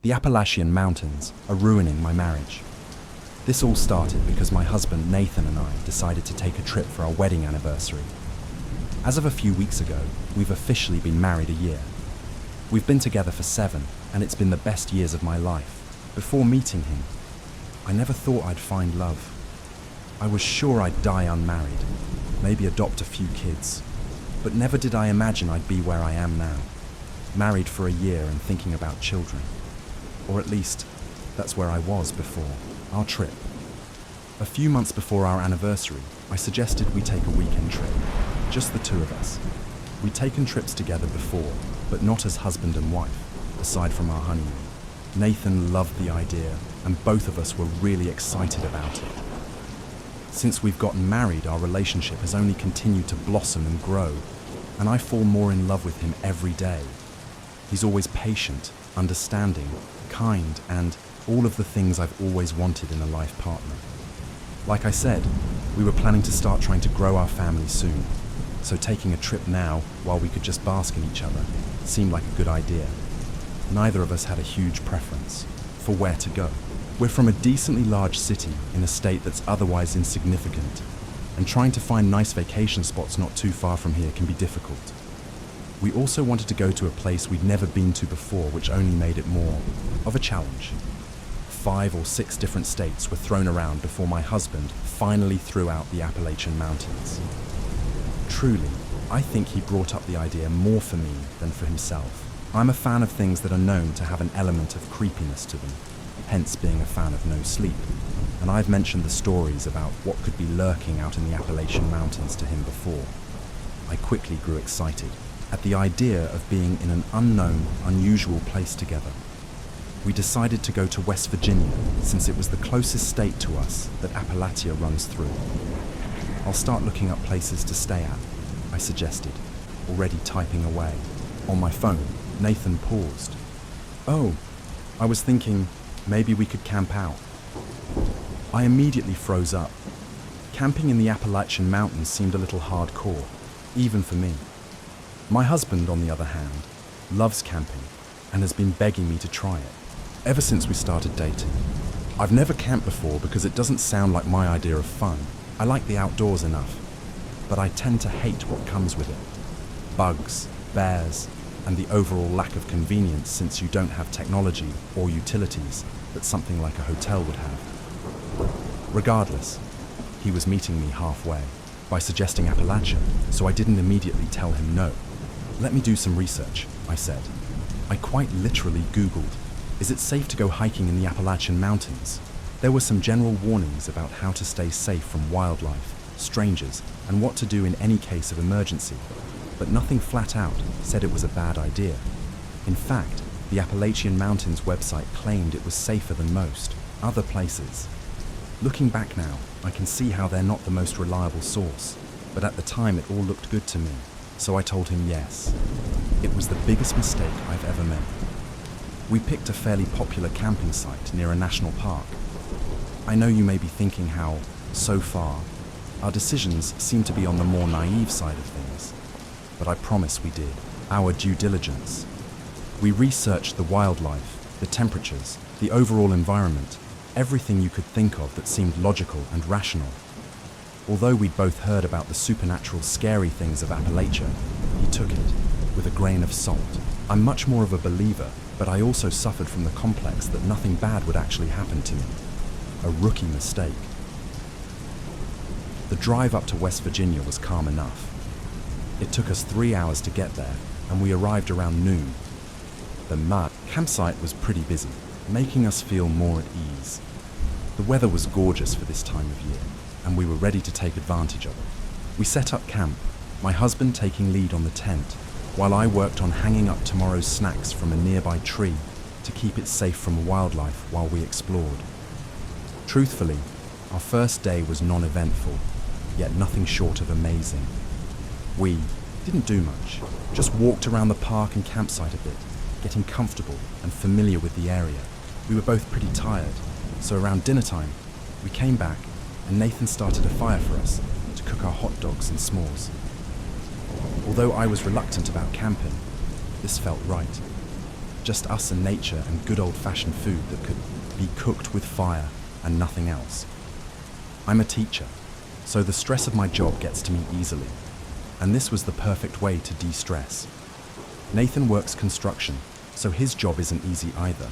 The Appalachian Mountains are ruining my marriage. This all started because my husband Nathan and I decided to take a trip for our wedding anniversary. As of a few weeks ago, we've officially been married a year. We've been together for 7, and it's been the best years of my life. Before meeting him, I never thought I'd find love. I was sure I'd die unmarried, maybe adopt a few kids, but never did I imagine I'd be where I am now, married for a year and thinking about children. Or at least, that's where I was before our trip. A few months before our anniversary, I suggested we take a weekend trip, just the two of us. We'd taken trips together before, but not as husband and wife, aside from our honeymoon. Nathan loved the idea, and both of us were really excited about it. Since we've gotten married, our relationship has only continued to blossom and grow, and I fall more in love with him every day. He's always patient, understanding, kind, and all of the things I've always wanted in a life partner. Like I said, we were planning to start trying to grow our family soon, so taking a trip now, while we could just bask in each other, seemed like a good idea. Neither of us had a huge preference for where to go. We're from a decently large city in a state that's otherwise insignificant, and trying to find nice vacation spots not too far from here can be difficult. We also wanted to go to a place we'd never been to before, which only made it more of a challenge. 5 or 6 different states were thrown around before my husband finally threw out the Appalachian Mountains. Truly, I think he brought up the idea more for me than for himself. I'm a fan of things that are known to have an element of creepiness to them, hence being a fan of No Sleep, and I've mentioned the stories about what could be lurking out in the Appalachian Mountains to him before. I quickly grew excited at the idea of being in an unknown, unusual place together. We decided to go to West Virginia since it was the closest state to us that Appalachia runs through. I'll start looking up places to stay at, I suggested, already typing away. On my phone, Nathan paused. Oh, I was thinking maybe we could camp out. I immediately froze up. Camping in the Appalachian Mountains seemed a little hardcore, even for me. My husband, on the other hand, loves camping and has been begging me to try it ever since we started dating. I've never camped before because it doesn't sound like my idea of fun. I like the outdoors enough, but I tend to hate what comes with it. Bugs, bears, and the overall lack of convenience since you don't have technology or utilities that something like a hotel would have. Regardless, he was meeting me halfway by suggesting Appalachia, so I didn't immediately tell him no. Let me do some research, I said. I quite literally Googled, is it safe to go hiking in the Appalachian Mountains? There were some general warnings about how to stay safe from wildlife, strangers, and what to do in any case of emergency, but nothing flat out said it was a bad idea. In fact, the Appalachian Mountains website claimed it was safer than most other places. Looking back now, I can see how they're not the most reliable source, but at the time it all looked good to me, so I told him yes. It was the biggest mistake I've ever made. We picked a fairly popular camping site near a national park. I know you may be thinking how, so far, our decisions seem to be on the more naive side of things, but I promise we did our due diligence. We researched the wildlife, the temperatures, the overall environment, everything you could think of that seemed logical and rational. Although we'd both heard about the supernatural, scary things of Appalachia, he took it with a grain of salt. I'm much more of a believer, but I also suffered from the complex that nothing bad would actually happen to me. A rookie mistake. The drive up to West Virginia was calm enough. It took us 3 hours to get there, and we arrived around noon. The campsite was pretty busy, making us feel more at ease. The weather was gorgeous for this time of year, and we were ready to take advantage of it. We set up camp, my husband taking lead on the tent, while I worked on hanging up tomorrow's snacks from a nearby tree to keep it safe from wildlife while we explored. Truthfully, our first day was non-eventful, yet nothing short of amazing. We didn't do much, just walked around the park and campsite a bit, getting comfortable and familiar with the area. We were both pretty tired, so around dinner time, we came back and Nathan started a fire for us to cook our hot dogs and s'mores. Although I was reluctant about camping, this felt right. just us and nature and good old-fashioned food that could be cooked with fire and nothing else. I'm a teacher, so the stress of my job gets to me easily, and this was the perfect way to de-stress. Nathan works construction, so his job isn't easy either,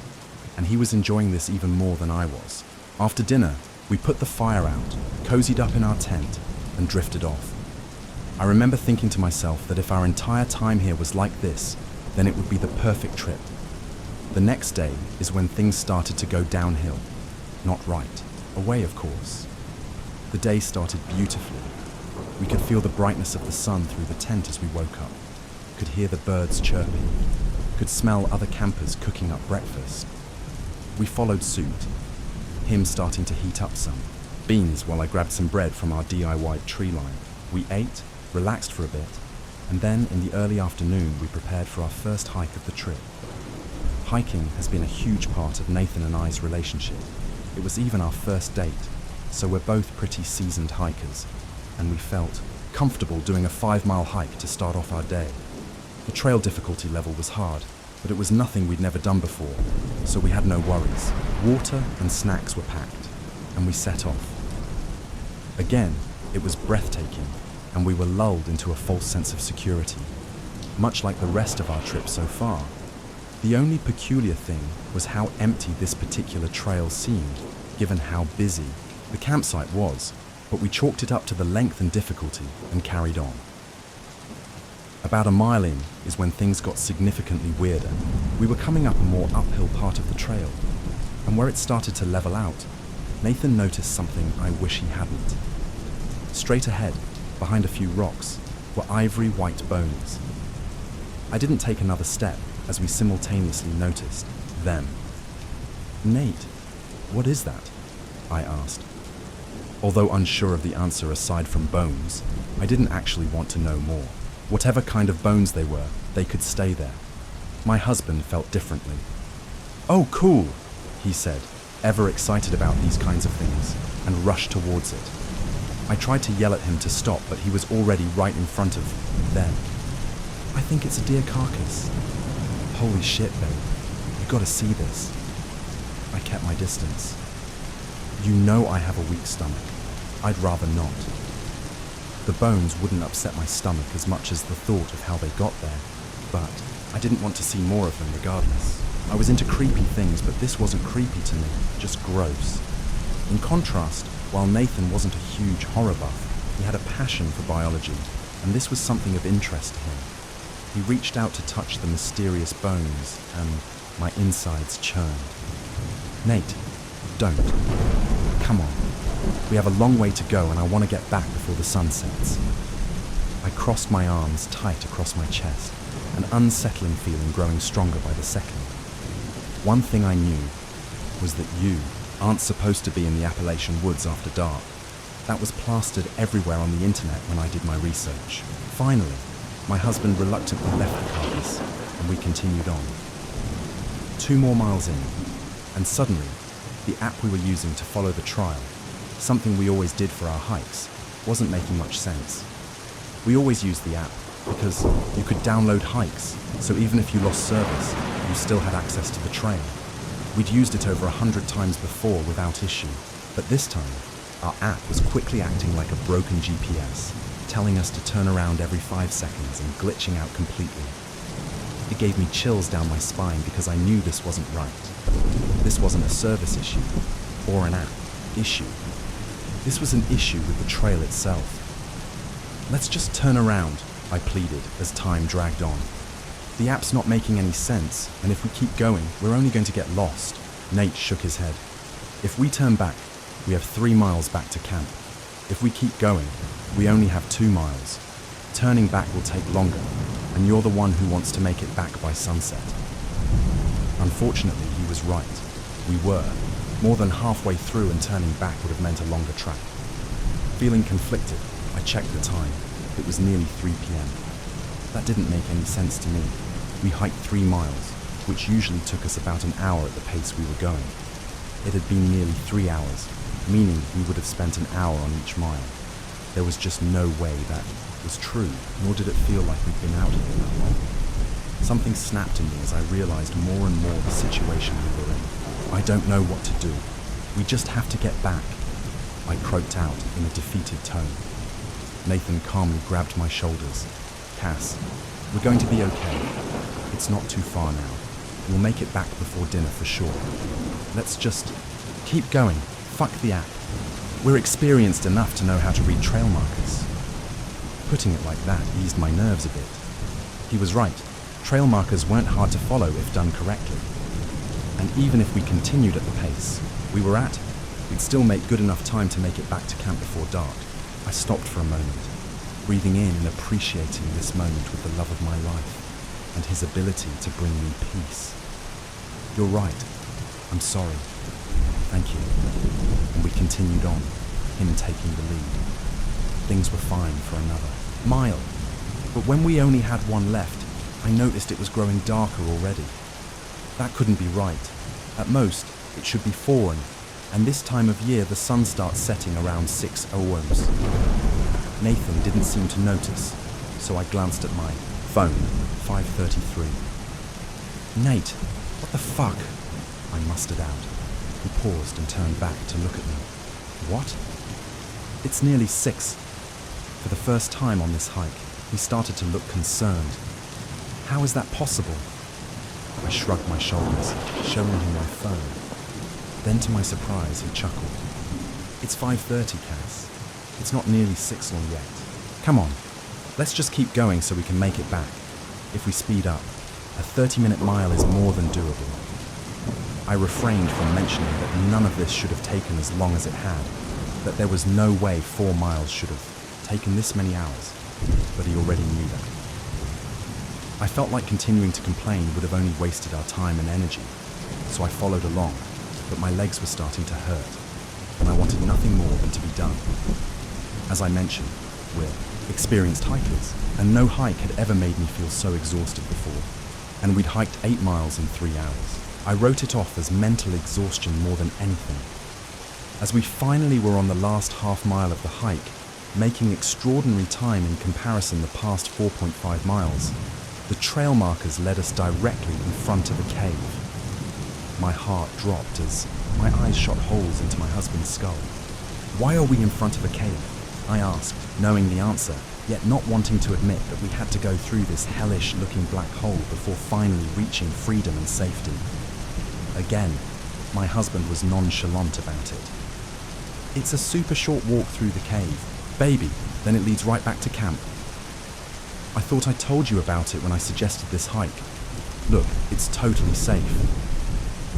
and he was enjoying this even more than I was. After dinner, we put the fire out, cozied up in our tent, and drifted off. I remember thinking to myself that if our entire time here was like this, then it would be the perfect trip. The next day is when things started to go downhill. Not right. Away, of course. The day started beautifully. We could feel the brightness of the sun through the tent as we woke up, could hear the birds chirping, could smell other campers cooking up breakfast. We followed suit, him starting to heat up some beans while I grabbed some bread from our DIY tree line. We ate, relaxed for a bit, and then in the early afternoon we prepared for our first hike of the trip. Hiking has been a huge part of Nathan and I's relationship. It was even our first date, so we're both pretty seasoned hikers, and we felt comfortable doing a 5-mile hike to start off our day. The trail difficulty level was hard, but it was nothing we'd never done before, so we had no worries. Water and snacks were packed, and we set off. Again, it was breathtaking, and we were lulled into a false sense of security, much like the rest of our trip so far. The only peculiar thing was how empty this particular trail seemed, given how busy the campsite was, but we chalked it up to the length and difficulty and carried on. About a mile in is when things got significantly weirder. We were coming up a more uphill part of the trail, and where it started to level out, Nathan noticed something I wish he hadn't. Straight ahead, behind a few rocks, were ivory white bones. I didn't take another step as we simultaneously noticed them. "Nate, what is that?" I asked. Although unsure of the answer aside from bones, I didn't actually want to know more. Whatever kind of bones they were, they could stay there. My husband felt differently. "Oh, cool," he said, ever excited about these kinds of things, and rushed towards it. I tried to yell at him to stop, but he was already right in front of them. "I think it's a deer carcass." "Holy shit, babe. You gotta see this." I kept my distance. You know I have a weak stomach. I'd rather not. The bones wouldn't upset my stomach as much as the thought of how they got there, but I didn't want to see more of them regardless. I was into creepy things, but this wasn't creepy to me, just gross. In contrast, while Nathan wasn't a huge horror buff, he had a passion for biology, and this was something of interest to him. He reached out to touch the mysterious bones, and my insides churned. "Nate, don't. Come on. We have a long way to go and I want to get back before the sun sets." I crossed my arms tight across my chest, an unsettling feeling growing stronger by the second. One thing I knew was that you aren't supposed to be in the Appalachian woods after dark. That was plastered everywhere on the internet when I did my research. Finally, my husband reluctantly left the carcass and we continued on. 2 more miles in, and suddenly, the app we were using to follow the trail, something we always did for our hikes, wasn't making much sense. We always used the app because you could download hikes, so even if you lost service, you still had access to the trail. We'd used it over 100 times before without issue, but this time, our app was quickly acting like a broken GPS, telling us to turn around every 5 seconds and glitching out completely. It gave me chills down my spine because I knew this wasn't right. This wasn't a service issue or an app issue. This was an issue with the trail itself. "Let's just turn around," I pleaded as time dragged on. "The app's not making any sense, and if we keep going, we're only going to get lost." Nate shook his head. "If we turn back, we have 3 miles back to camp. If we keep going, we only have 2 miles. Turning back will take longer, and you're the one who wants to make it back by sunset." Unfortunately, he was right. We were. More than halfway through, and turning back would have meant a longer track. Feeling conflicted, I checked the time. It was nearly 3 p.m. That didn't make any sense to me. We hiked 3 miles, which usually took us about an hour at the pace we were going. It had been nearly 3 hours, meaning we would have spent an hour on each mile. There was just no way that was true, nor did it feel like we'd been out here that long. Something snapped in me as I realized more and more the situation we were in. I don't know what to do. We just have to get back, I croaked out in a defeated tone. Nathan calmly grabbed my shoulders. Cass, we're going to be okay. It's not too far now. We'll make it back before dinner for sure. Let's just keep going. Fuck the app. We're experienced enough to know how to read trail markers. Putting it like that eased my nerves a bit. He was right. Trail markers weren't hard to follow if done correctly. And even if we continued at the pace we were at, we'd still make good enough time to make it back to camp before dark. I stopped for a moment, breathing in and appreciating this moment with the love of my life and his ability to bring me peace. You're right. I'm sorry. Thank you. And we continued on, him taking the lead. Things were fine for another mile. But when we only had one left, I noticed it was growing darker already. That couldn't be right. At most, it should be 4, and this time of year the sun starts setting around 6 OMs. Nathan didn't seem to notice, so I glanced at my phone, 5:33. Nate, what the fuck? I mustered out. He paused and turned back to look at me. What? It's nearly 6. For the first time on this hike, he started to look concerned. How is that possible? I shrugged my shoulders, showing him my phone. Then to my surprise, he chuckled. It's 5:30, Cass. It's not nearly 6 on yet. Come on, let's just keep going so we can make it back. If we speed up, a 30-minute mile is more than doable. I refrained from mentioning that none of this should have taken as long as it had, that there was no way 4 miles should have taken this many hours, but he already knew that. I felt like continuing to complain would have only wasted our time and energy, so I followed along, but my legs were starting to hurt, and I wanted nothing more than to be done. As I mentioned, we're experienced hikers, and no hike had ever made me feel so exhausted before, and we'd hiked 8 miles in 3 hours. I wrote it off as mental exhaustion more than anything. As we finally were on the last half mile of the hike, making extraordinary time in comparison the past 4.5 miles, the trail markers led us directly in front of a cave. My heart dropped as my eyes shot holes into my husband's skull. Why are we in front of a cave? I asked, knowing the answer, yet not wanting to admit that we had to go through this hellish-looking black hole before finally reaching freedom and safety. Again, my husband was nonchalant about it. It's a super short walk through the cave. Baby, then it leads right back to camp. I thought I told you about it when I suggested this hike. Look, it's totally safe,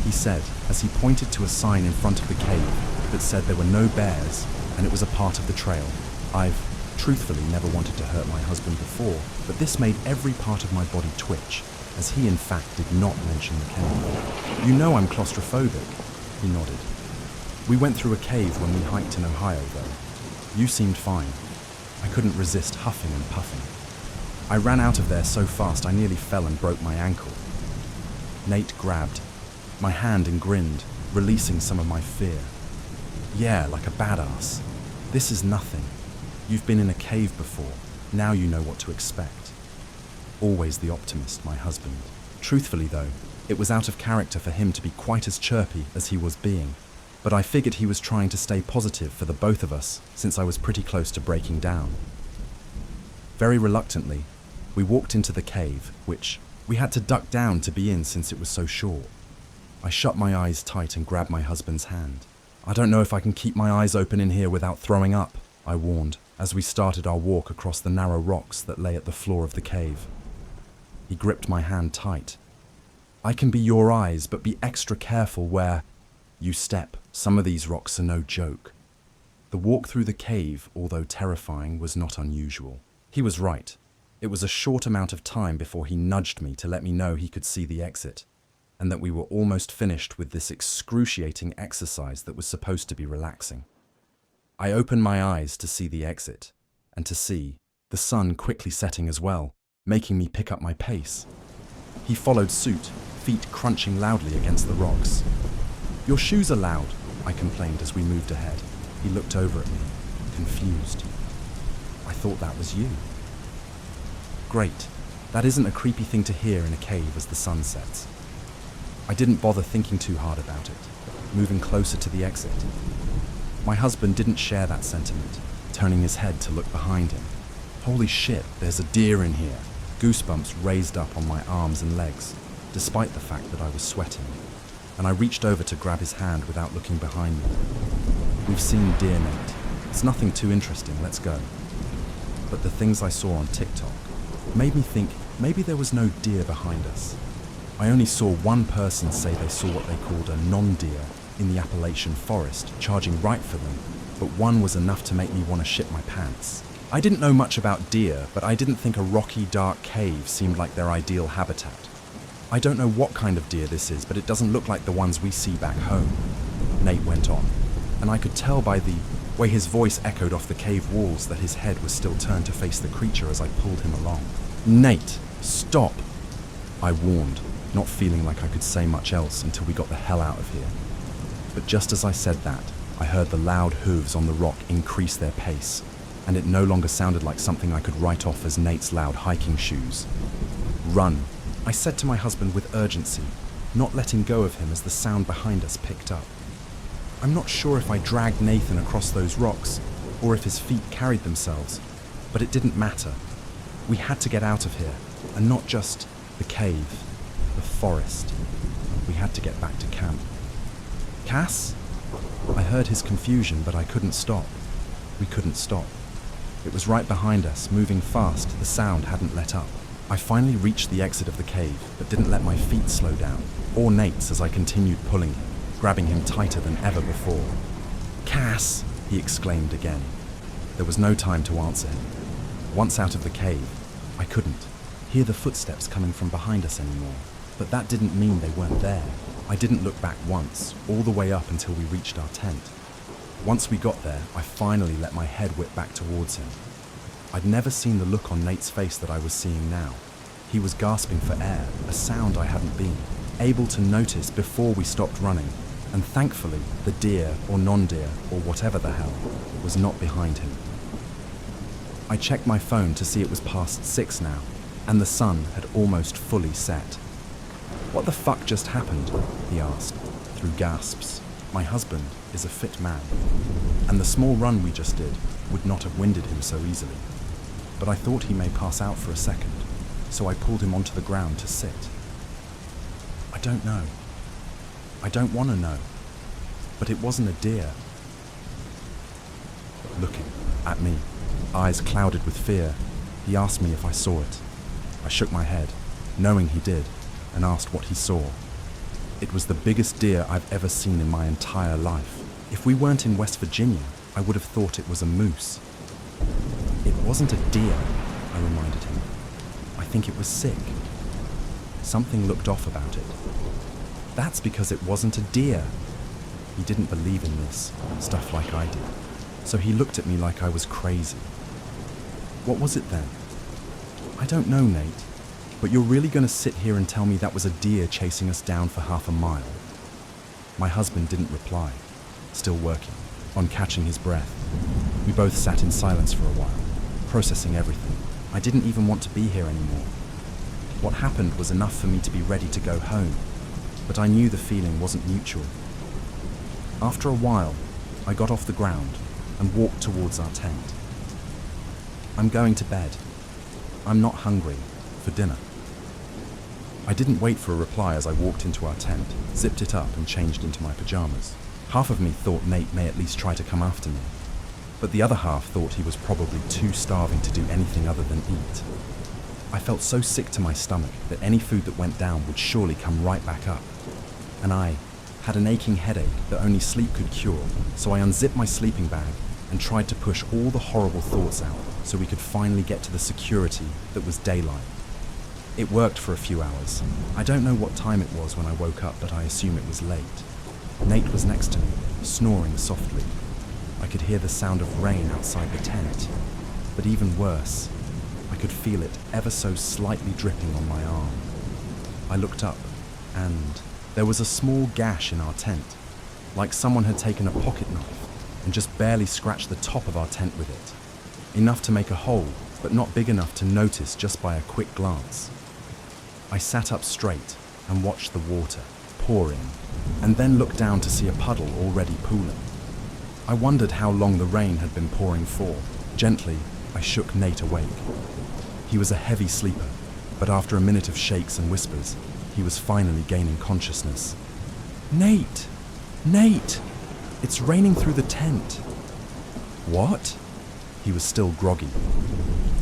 he said as he pointed to a sign in front of the cave that said there were no bears and it was a part of the trail. I've truthfully never wanted to hurt my husband before, but this made every part of my body twitch, as he in fact did not mention the cave. You know I'm claustrophobic, he nodded. We went through a cave when we hiked in Ohio though. You seemed fine. I couldn't resist huffing and puffing. I ran out of there so fast I nearly fell and broke my ankle. Nate grabbed my hand and grinned, releasing some of my fear. Yeah, like a badass. This is nothing. You've been in a cave before. Now you know what to expect. Always the optimist, my husband. Truthfully though, it was out of character for him to be quite as chirpy as he was being. But I figured he was trying to stay positive for the both of us, since I was pretty close to breaking down. Very reluctantly, we walked into the cave, which we had to duck down to be in since it was so short. I shut my eyes tight and grabbed my husband's hand. I don't know if I can keep my eyes open in here without throwing up, I warned, as we started our walk across the narrow rocks that lay at the floor of the cave. He gripped my hand tight. I can be your eyes, but be extra careful where you step. Some of these rocks are no joke. The walk through the cave, although terrifying, was not unusual. He was right. It was a short amount of time before he nudged me to let me know he could see the exit, and that we were almost finished with this excruciating exercise that was supposed to be relaxing. I opened my eyes to see the exit, and to see the sun quickly setting as well, making me pick up my pace. He followed suit, feet crunching loudly against the rocks. Your shoes are loud, I complained as we moved ahead. He looked over at me, confused. I thought that was you. Great. That isn't a creepy thing to hear in a cave as the sun sets. I didn't bother thinking too hard about it, moving closer to the exit. My husband didn't share that sentiment, turning his head to look behind him. Holy shit, there's a deer in here. Goosebumps raised up on my arms and legs, despite the fact that I was sweating, and I reached over to grab his hand without looking behind me. We've seen deer, Nate. It's nothing too interesting, let's go. But the things I saw on TikTok made me think maybe there was no deer behind us. I only saw one person say they saw what they called a non-deer in the Appalachian forest, charging right for them, but one was enough to make me want to shit my pants. I didn't know much about deer, but I didn't think a rocky, dark cave seemed like their ideal habitat. I don't know what kind of deer this is, but it doesn't look like the ones we see back home, Nate went on, and I could tell by the way his voice echoed off the cave walls that his head was still turned to face the creature as I pulled him along. Nate, stop, I warned, not feeling like I could say much else until we got the hell out of here. But just as I said that, I heard the loud hooves on the rock increase their pace, and it no longer sounded like something I could write off as Nate's loud hiking shoes. Run, I said to my husband with urgency, not letting go of him as the sound behind us picked up. I'm not sure if I dragged Nathan across those rocks, or if his feet carried themselves, but it didn't matter. We had to get out of here, and not just the cave, the forest. We had to get back to camp. Cass? I heard his confusion, but I couldn't stop. We couldn't stop. It was right behind us, moving fast. The sound hadn't let up. I finally reached the exit of the cave, but didn't let my feet slow down, or Nate's as I continued pulling him, grabbing him tighter than ever before. Cass! He exclaimed again. There was no time to answer him. Once out of the cave, I couldn't hear the footsteps coming from behind us anymore, but that didn't mean they weren't there. I didn't look back once, all the way up until we reached our tent. Once we got there, I finally let my head whip back towards him. I'd never seen the look on Nate's face that I was seeing now. He was gasping for air, a sound I hadn't been able to notice before we stopped running, and thankfully, the deer or non-deer or whatever the hell was not behind him. I checked my phone to see it was past 6 now, and the sun had almost fully set. What the fuck just happened? He asked, through gasps. My husband is a fit man, and the small run we just did would not have winded him so easily. But I thought he may pass out for a second, so I pulled him onto the ground to sit. I don't know. I don't want to know. But it wasn't a deer. Looking at me, eyes clouded with fear, he asked me if I saw it. I shook my head, knowing he did, and asked what he saw. It was the biggest deer I've ever seen in my entire life. If we weren't in West Virginia, I would have thought it was a moose. It wasn't a deer, I reminded him. I think it was sick. Something looked off about it. That's because it wasn't a deer. He didn't believe in this stuff like I did, so he looked at me like I was crazy. What was it then? I don't know, Nate, but you're really going to sit here and tell me that was a deer chasing us down for half a mile? My husband didn't reply, still working on catching his breath. We both sat in silence for a while, processing everything. I didn't even want to be here anymore. What happened was enough for me to be ready to go home, but I knew the feeling wasn't mutual. After a while, I got off the ground and walked towards our tent. I'm going to bed. I'm not hungry for dinner. I didn't wait for a reply as I walked into our tent, zipped it up and changed into my pajamas. Half of me thought Nate may at least try to come after me, but the other half thought he was probably too starving to do anything other than eat. I felt so sick to my stomach that any food that went down would surely come right back up. And I had an aching headache that only sleep could cure, so I unzipped my sleeping bag and tried to push all the horrible thoughts out so we could finally get to the security that was daylight. It worked for a few hours. I don't know what time it was when I woke up, but I assume it was late. Nate was next to me, snoring softly. I could hear the sound of rain outside the tent, but even worse, I could feel it ever so slightly dripping on my arm. I looked up, and there was a small gash in our tent, like someone had taken a pocket knife and just barely scratched the top of our tent with it, enough to make a hole but not big enough to notice just by a quick glance. I sat up straight and watched the water pour in, and then looked down to see a puddle already pooling. I wondered how long the rain had been pouring for. Gently, I shook Nate awake. He was a heavy sleeper, but after a minute of shakes and whispers, he was finally gaining consciousness. "Nate! Nate! It's raining through the tent." "What?" He was still groggy.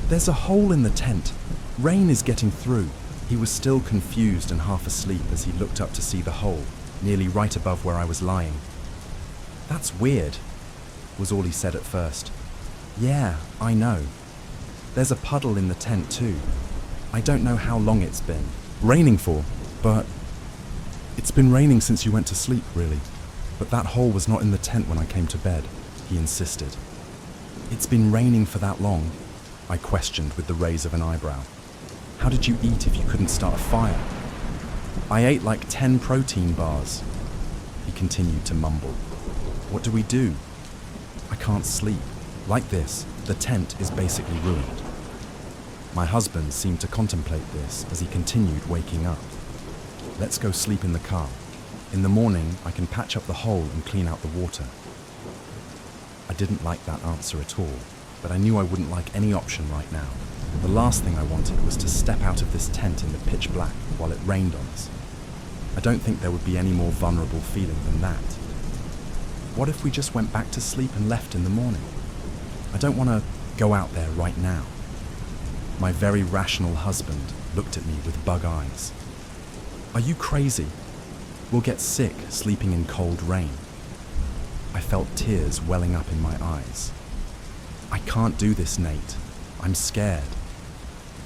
"There's a hole in the tent. Rain is getting through." He was still confused and half asleep as he looked up to see the hole, nearly right above where I was lying. "That's weird," was all he said at first. "Yeah, I know. There's a puddle in the tent too. I don't know how long it's been raining for, but it's been raining since you went to sleep, really. But that hole was not in the tent when I came to bed," he insisted. "It's been raining for that long?" I questioned with the raise of an eyebrow. "How did you eat if you couldn't start a fire?" "I ate like 10 protein bars," he continued to mumble. "What do we do? I can't sleep. Like this, the tent is basically ruined." My husband seemed to contemplate this as he continued waking up. "Let's go sleep in the car. In the morning, I can patch up the hole and clean out the water." I didn't like that answer at all, but I knew I wouldn't like any option right now. The last thing I wanted was to step out of this tent in the pitch black while it rained on us. I don't think there would be any more vulnerable feeling than that. What if we just went back to sleep and left in the morning? I don't want to go out there right now. My very rational husband looked at me with bug eyes. "Are you crazy? We'll get sick sleeping in cold rain." I felt tears welling up in my eyes. "I can't do this, Nate. I'm scared."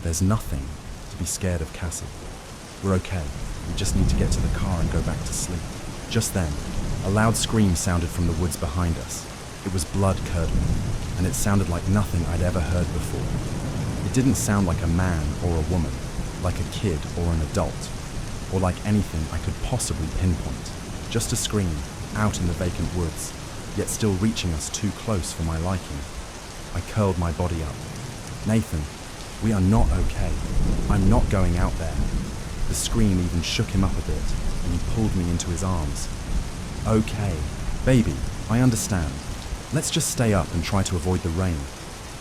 "There's nothing to be scared of, Cassie. We're okay. We just need to get to the car and go back to sleep." Just then, a loud scream sounded from the woods behind us. It was blood-curdling, and it sounded like nothing I'd ever heard before. It didn't sound like a man or a woman, like a kid or an adult, or like anything I could possibly pinpoint. Just a scream, out in the vacant woods, yet still reaching us too close for my liking. I curled my body up. "Nathan, we are not okay. I'm not going out there." The scream even shook him up a bit, and he pulled me into his arms. "Okay, baby, I understand. Let's just stay up and try to avoid the rain.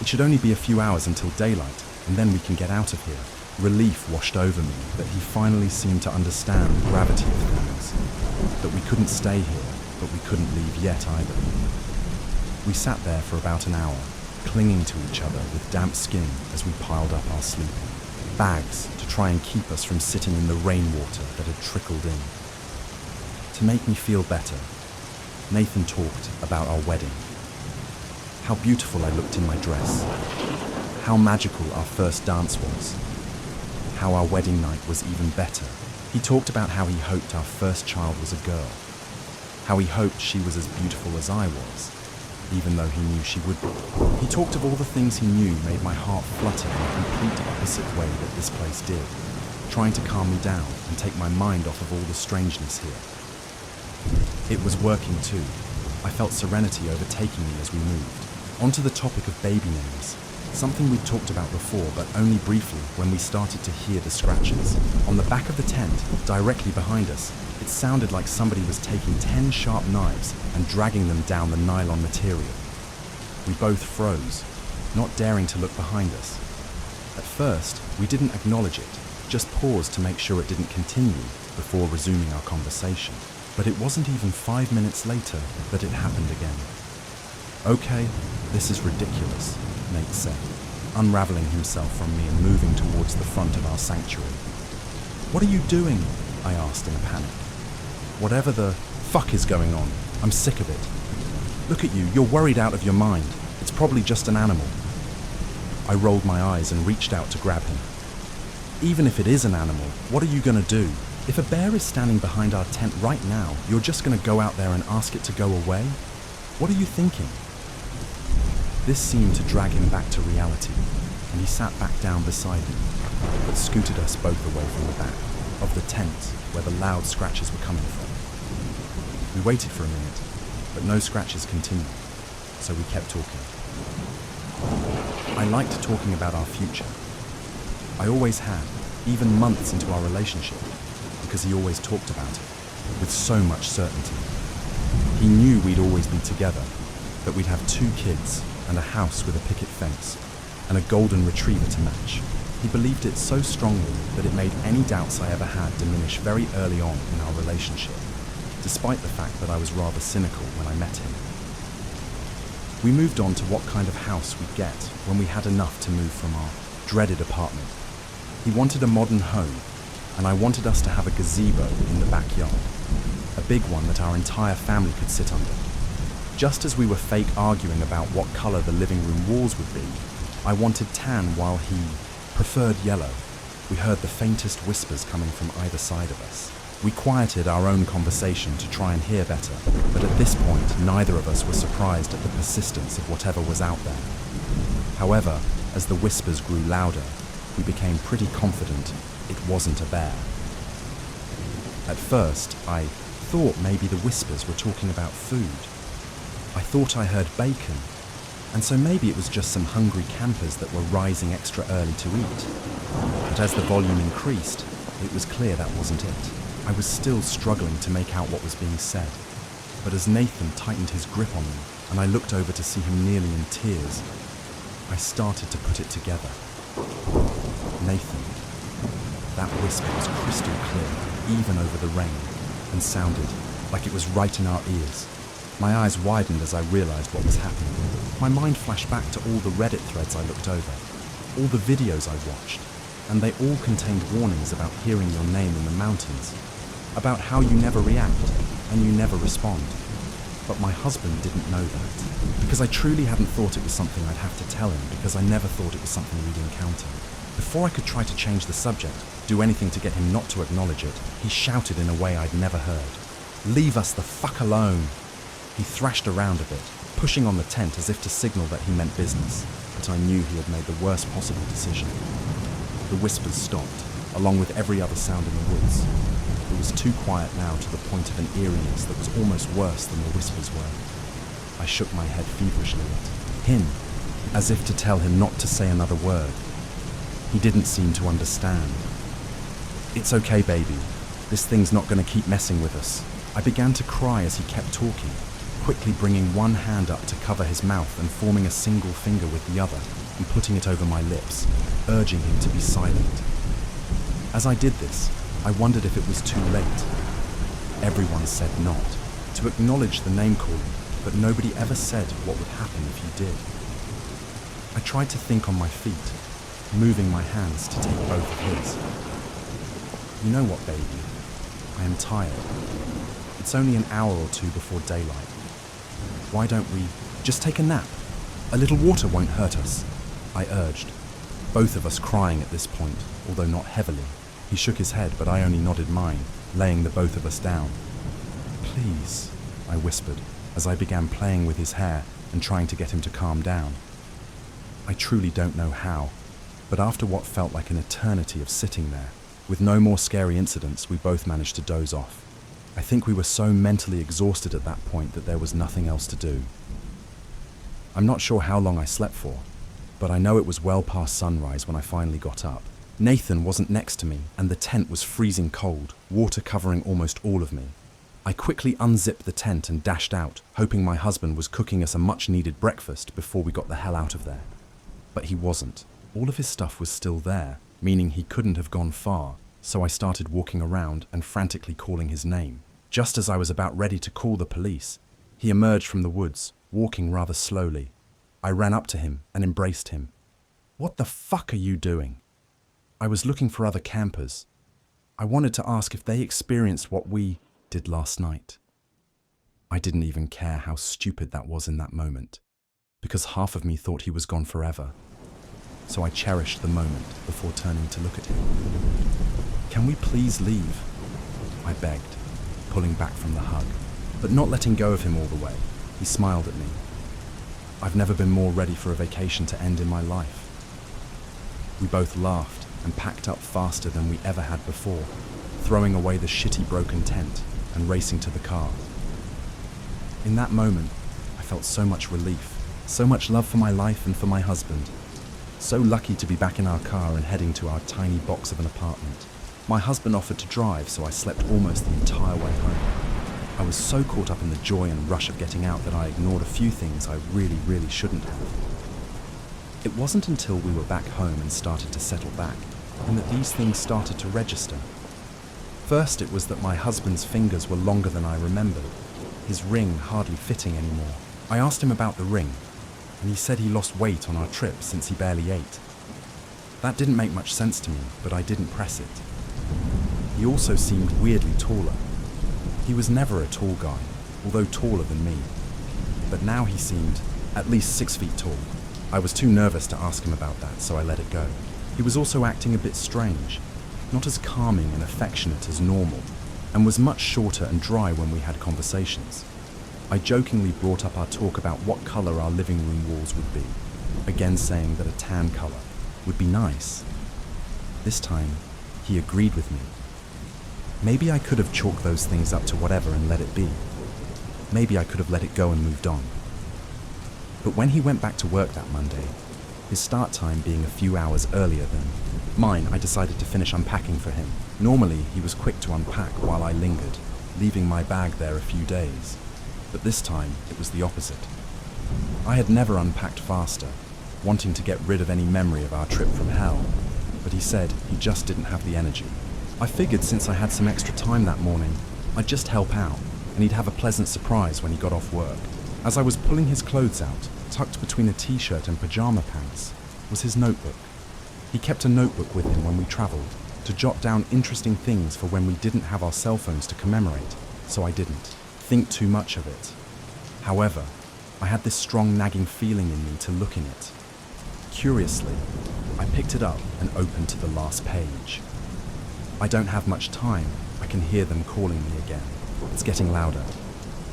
It should only be a few hours until daylight, and then we can get out of here." Relief washed over me that he finally seemed to understand the gravity of things, that we couldn't stay here, but we couldn't leave yet either. We sat there for about an hour, clinging to each other with damp skin as we piled up our sleeping bags to try and keep us from sitting in the rainwater that had trickled in. To make me feel better, Nathan talked about our wedding. How beautiful I looked in my dress. How magical our first dance was. How our wedding night was even better. He talked about how he hoped our first child was a girl. How he hoped she was as beautiful as I was, even though he knew she would be. He talked of all the things he knew made my heart flutter in a complete opposite way that this place did, trying to calm me down and take my mind off of all the strangeness here. It was working too. I felt serenity overtaking me as we moved. Onto the topic of baby names, something we'd talked about before, but only briefly when we started to hear the scratches. On the back of the tent, directly behind us, it sounded like somebody was taking 10 sharp knives and dragging them down the nylon material. We both froze, not daring to look behind us. At first, we didn't acknowledge it, just paused to make sure it didn't continue before resuming our conversation. But it wasn't even 5 minutes later that it happened again. "Okay, this is ridiculous," Nate said, unraveling himself from me and moving towards the front of our sanctuary. "What are you doing?" I asked in a panic. "Whatever the fuck is going on, I'm sick of it. Look at you, you're worried out of your mind. It's probably just an animal." I rolled my eyes and reached out to grab him. "Even if it is an animal, what are you gonna do? If a bear is standing behind our tent right now, you're just gonna go out there and ask it to go away? What are you thinking?" This seemed to drag him back to reality, and he sat back down beside me, but scooted us both away from the back of the tent where the loud scratches were coming from. We waited for a minute, but no scratches continued, so we kept talking. I liked talking about our future. I always had, even months into our relationship, because he always talked about it, with so much certainty. He knew we'd always be together, that we'd have 2 kids and a house with a picket fence, and a golden retriever to match. He believed it so strongly that it made any doubts I ever had diminish very early on in our relationship, despite the fact that I was rather cynical when I met him. We moved on to what kind of house we'd get when we had enough to move from our dreaded apartment. He wanted a modern home, and I wanted us to have a gazebo in the backyard, a big one that our entire family could sit under. Just as we were fake arguing about what colour the living room walls would be, I wanted tan while he preferred yellow. We heard the faintest whispers coming from either side of us. We quieted our own conversation to try and hear better, but at this point neither of us were surprised at the persistence of whatever was out there. However, as the whispers grew louder, we became pretty confident it wasn't a bear. At first, I thought maybe the whispers were talking about food. I thought I heard bacon, and so maybe it was just some hungry campers that were rising extra early to eat. But as the volume increased, it was clear that wasn't it. I was still struggling to make out what was being said, but as Nathan tightened his grip on me and I looked over to see him nearly in tears, I started to put it together. Nathan. That whisper was crystal clear, even over the rain, and sounded like it was right in our ears. My eyes widened as I realized what was happening. My mind flashed back to all the Reddit threads I looked over, all the videos I watched, and they all contained warnings about hearing your name in the mountains, about how you never react and you never respond. But my husband didn't know that, because I truly hadn't thought it was something I'd have to tell him, because I never thought it was something we'd encounter. Before I could try to change the subject, do anything to get him not to acknowledge it, he shouted in a way I'd never heard. "Leave us the fuck alone!" He thrashed around a bit, pushing on the tent as if to signal that he meant business, but I knew he had made the worst possible decision. The whispers stopped, along with every other sound in the woods. It was too quiet now to the point of an eeriness that was almost worse than the whispers were. I shook my head feverishly at him, as if to tell him not to say another word. He didn't seem to understand. "It's okay, baby. This thing's not going to keep messing with us." I began to cry as he kept talking, quickly bringing one hand up to cover his mouth and forming a single finger with the other and putting it over my lips, urging him to be silent. As I did this, I wondered if it was too late. Everyone said not, to acknowledge the name calling, but nobody ever said what would happen if you did. I tried to think on my feet, moving my hands to take both of his. "You know what, baby? I am tired. It's only an hour or 2 before daylight. Why don't we just take a nap? A little water won't hurt us," I urged, both of us crying at this point, although not heavily. He shook his head, but I only nodded mine, laying the both of us down. "Please," I whispered, as I began playing with his hair and trying to get him to calm down. I truly don't know how, but after what felt like an eternity of sitting there, with no more scary incidents, we both managed to doze off. I think we were so mentally exhausted at that point that there was nothing else to do. I'm not sure how long I slept for, but I know it was well past sunrise when I finally got up. Nathan wasn't next to me, and the tent was freezing cold, water covering almost all of me. I quickly unzipped the tent and dashed out, hoping my husband was cooking us a much-needed breakfast before we got the hell out of there. But he wasn't. All of his stuff was still there, meaning he couldn't have gone far, so I started walking around and frantically calling his name. Just as I was about ready to call the police, he emerged from the woods, walking rather slowly. I ran up to him and embraced him. "What the fuck are you doing?" "I was looking for other campers. I wanted to ask if they experienced what we did last night." I didn't even care how stupid that was in that moment, because half of me thought he was gone forever. So I cherished the moment before turning to look at him. "Can we please leave?" I begged, pulling back from the hug, but not letting go of him all the way. He smiled at me. I've never been more ready for a vacation to end in my life. We both laughed and packed up faster than we ever had before, throwing away the shitty broken tent and racing to the car. In that moment, I felt so much relief, so much love for my life and for my husband. So lucky to be back in our car and heading to our tiny box of an apartment. My husband offered to drive, so I slept almost the entire way home. I was so caught up in the joy and rush of getting out that I ignored a few things I really shouldn't have. It wasn't until we were back home and started to settle back, and that these things started to register. First, it was that my husband's fingers were longer than I remembered, his ring hardly fitting anymore. I asked him about the ring, and he said he lost weight on our trip since he barely ate. That didn't make much sense to me, but I didn't press it. He also seemed weirdly taller. He was never a tall guy, although taller than me. But now he seemed at least 6 feet tall. I was too nervous to ask him about that, so I let it go. He was also acting a bit strange, not as calming and affectionate as normal, and was much shorter and dry when we had conversations. I jokingly brought up our talk about what color our living room walls would be, again saying that a tan color would be nice. This time, he agreed with me. Maybe I could have chalked those things up to whatever and let it be. Maybe I could have let it go and moved on. But when he went back to work that Monday, his start time being a few hours earlier than mine, I decided to finish unpacking for him. Normally, he was quick to unpack while I lingered, leaving my bag there a few days. But this time, it was the opposite. I had never unpacked faster, wanting to get rid of any memory of our trip from hell, but he said he just didn't have the energy. I figured since I had some extra time that morning, I'd just help out, and he'd have a pleasant surprise when he got off work. As I was pulling his clothes out, tucked between a t-shirt and pajama pants, was his notebook. He kept a notebook with him when we traveled, to jot down interesting things for when we didn't have our cell phones to commemorate, so I didn't think too much of it. However, I had this strong nagging feeling in me to look in it. Curiously, I picked it up and opened to the last page. I don't have much time. I can hear them calling me again. It's getting louder.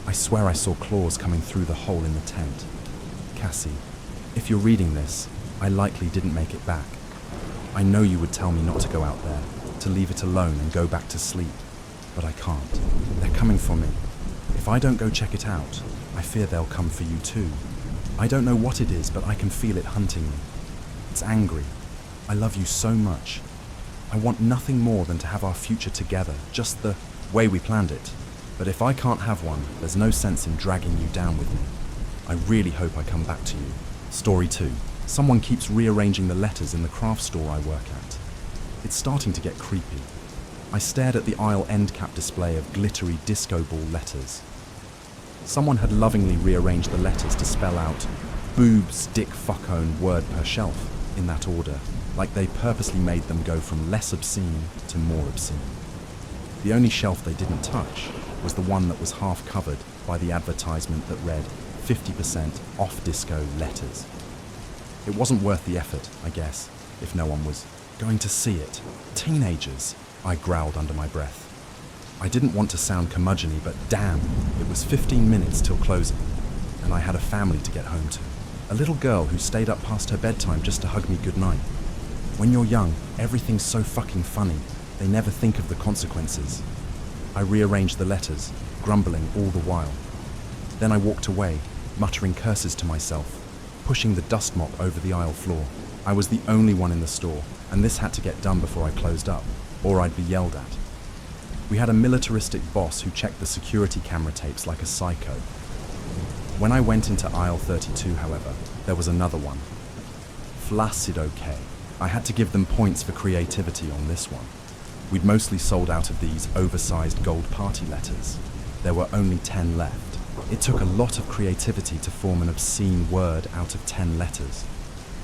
I swear I saw claws coming through the hole in the tent. Cassie, if you're reading this, I likely didn't make it back. I know you would tell me not to go out there, to leave it alone and go back to sleep, but I can't. They're coming for me. If I don't go check it out, I fear they'll come for you too. I don't know what it is, but I can feel it hunting me. It's angry. I love you so much. I want nothing more than to have our future together, just the way we planned it. But if I can't have one, there's no sense in dragging you down with me. I really hope I come back to you. Story 2. Someone keeps rearranging the letters in the craft store I work at. It's starting to get creepy. I stared at the aisle end cap display of glittery disco ball letters. Someone had lovingly rearranged the letters to spell out boobs, dick, fuckone, word per shelf, in that order, like they purposely made them go from less obscene to more obscene. The only shelf they didn't touch was the one that was half covered by the advertisement that read 50% off disco letters. It wasn't worth the effort, I guess, if no one was going to see it. Teenagers, I growled under my breath. I didn't want to sound curmudgeon-y, but damn, it was 15 minutes till closing, and I had a family to get home to. A little girl who stayed up past her bedtime just to hug me goodnight. When you're young, everything's so fucking funny, they never think of the consequences. I rearranged the letters, grumbling all the while. Then I walked away, muttering curses to myself, pushing the dust mop over the aisle floor. I was the only one in the store, and this had to get done before I closed up, or I'd be yelled at. We had a militaristic boss who checked the security camera tapes like a psycho. When I went into aisle 32, however, there was another one. Flaccid okay. I had to give them points for creativity on this one. We'd mostly sold out of these oversized gold party letters. There were only 10 left. It took a lot of creativity to form an obscene word out of 10 letters.